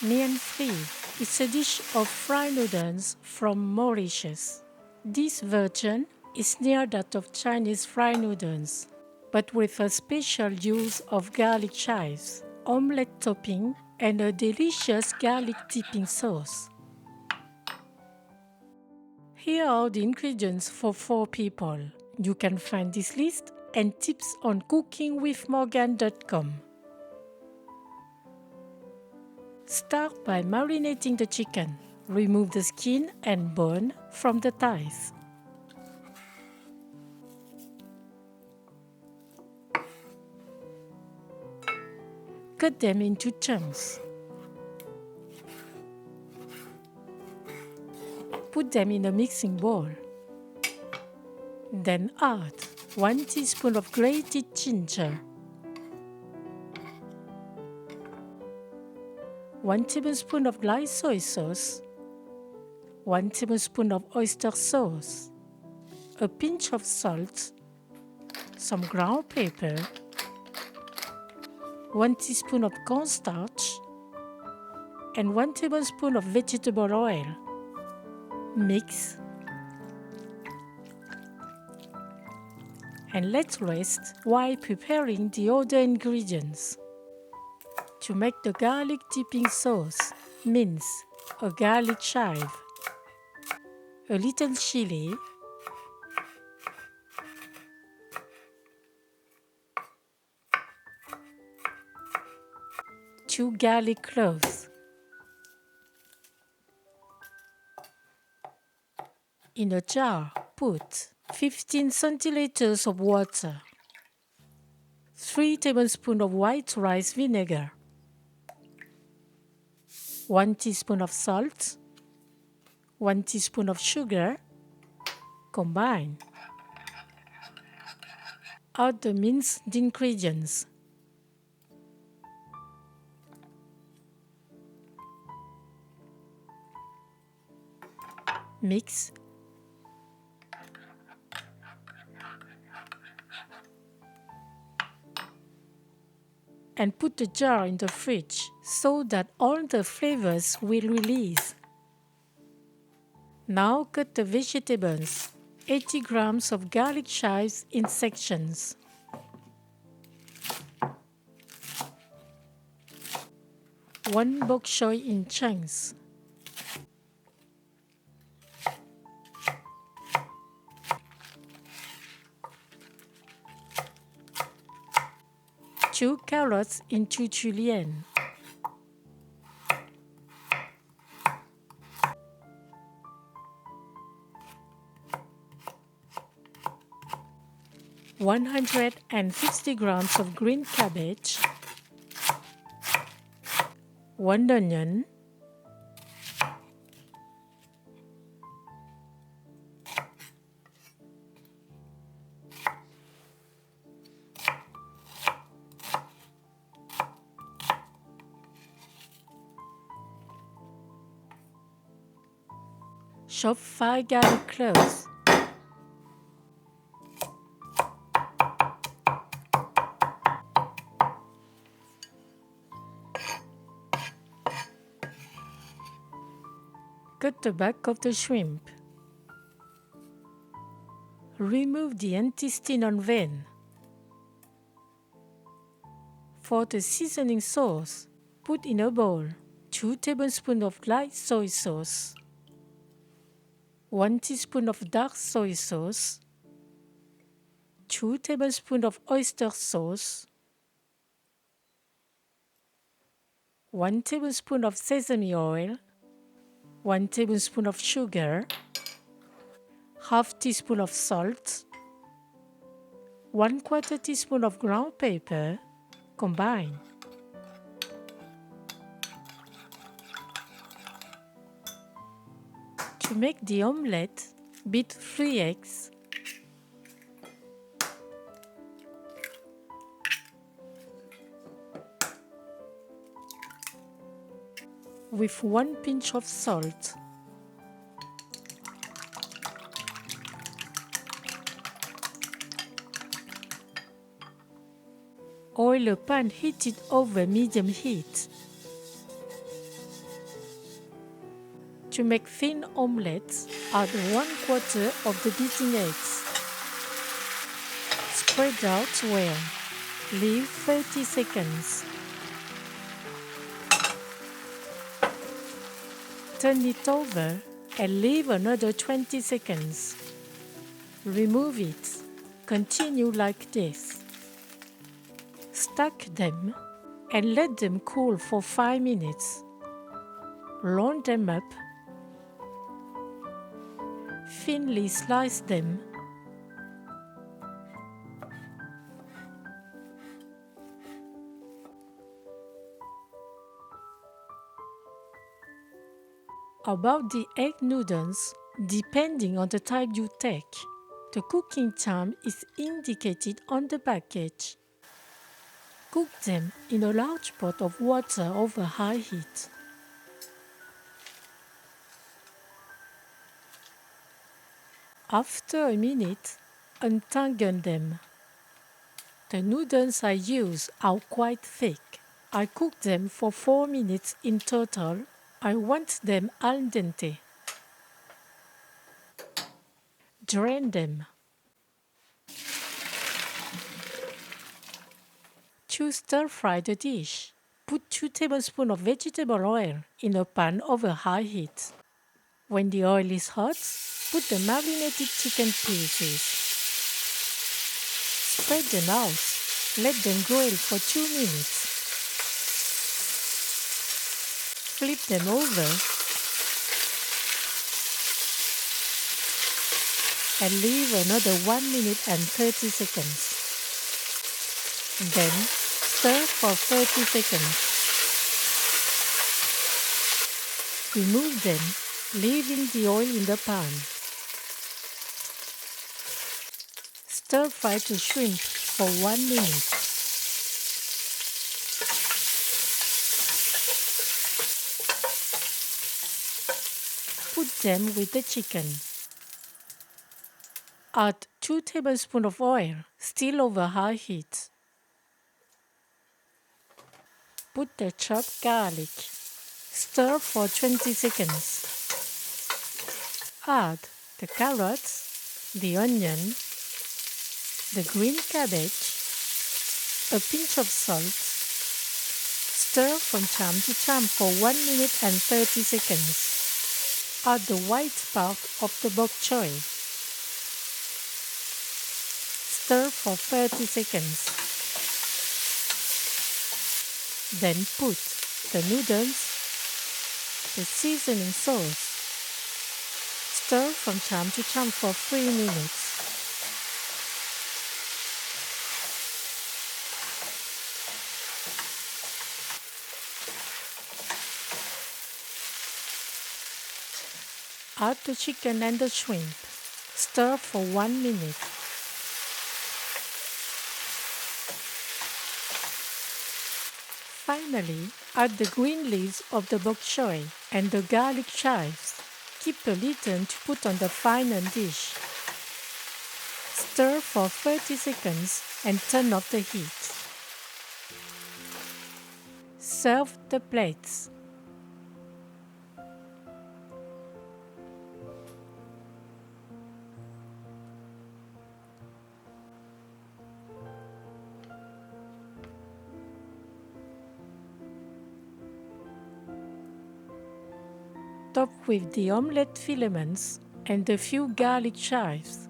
Nien Frit is a dish of fried noodles from Mauritius. This version is near that of Chinese fried noodles, but with a special use of garlic chives, omelet topping, and a delicious garlic dipping sauce. Here are the ingredients for 4 people. You can find this list and tips on cookingwithmorgan.com. Start by marinating the chicken. Remove the skin and bone from the thighs. Cut them into chunks. Put them in a mixing bowl. Then add 1 teaspoon of grated ginger, 1 tablespoon of light soy sauce, 1 tablespoon of oyster sauce, a pinch of salt, some ground pepper, 1 teaspoon of cornstarch, and 1 tablespoon of vegetable oil. Mix and let rest while preparing the other ingredients. To make the garlic dipping sauce, mince a garlic chive, a little chilli, two garlic cloves. In a jar, put 15 centiliters of water, 3 tablespoons of white rice vinegar, 1 teaspoon of salt, 1 teaspoon of sugar. Combine. Add the minced ingredients. Mix and put the jar in the fridge so that all the flavors will release. Now cut the vegetables, 80 grams of garlic chives in sections. One bok choy in chunks. Two carrots into julienne. (150 grams of green cabbage), 1 onion, chop 5 garlic cloves. Cut the back of the shrimp. Remove the intestine and vein. For the seasoning sauce, put in a bowl 2 tablespoons of light soy sauce, 1 teaspoon of dark soy sauce, 2 tablespoons of oyster sauce, 1 tablespoon of sesame oil, 1 tablespoon of sugar, half teaspoon of salt, 1/4 teaspoon of ground pepper. Combine. To make the omelette, beat 3 eggs. With 1 pinch of salt. Oil a pan heated over medium heat. To make thin omelettes, add 1/4 of the beaten eggs. Spread out well. Leave 30 seconds. Turn it over and leave another 20 seconds. Remove it. Continue like this. Stack them and let them cool for 5 minutes. Roll them up. Thinly slice them. About the egg noodles, depending on the type you take, the cooking time is indicated on the package. Cook them in a large pot of water over high heat. After a minute, untangle them. The noodles I use are quite thick. I cook them for 4 minutes in total. I want them al dente. Drain them. To stir-fry the dish, put 2 tablespoons of vegetable oil in a pan over high heat. When the oil is hot, put the marinated chicken pieces. Spread them out. Let them grill for 2 minutes. Flip them over and leave another 1 minute and 30 seconds. Then stir for 30 seconds. Remove them, leaving the oil in the pan. Stir-fry the shrimp for 1 minute. Put them with the chicken. Add 2 tablespoons of oil, still over high heat. Put the chopped garlic. Stir for 20 seconds. Add the carrots, the onion, the green cabbage, a pinch of salt. Stir from time to time for 1 minute and 30 seconds. Add the white part of the bok choy. Stir for 30 seconds. Then put the noodles, the seasoning sauce. Stir from time to time for 3 minutes. Add the chicken and the shrimp. Stir for 1 minute. Finally, add the green leaves of the bok choy and the garlic chives. Keep a little to put on the final dish. Stir for 30 seconds and turn off the heat. Serve the plates. Top with the omelette filaments and a few garlic chives.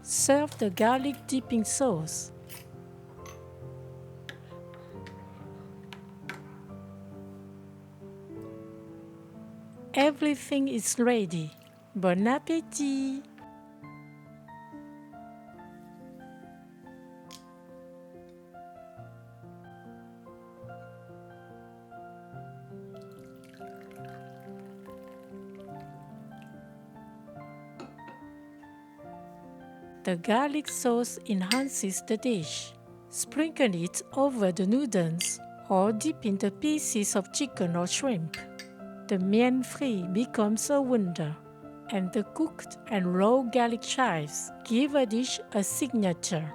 Serve the garlic dipping sauce. Everything is ready. Bon appétit! The garlic sauce enhances the dish. Sprinkle it over the noodles or dip in the pieces of chicken or shrimp. The mian frit becomes a wonder, and the cooked and raw garlic chives give a dish a signature.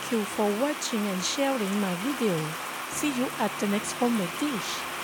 Thank you for watching and sharing my video. See you at the next homemade dish.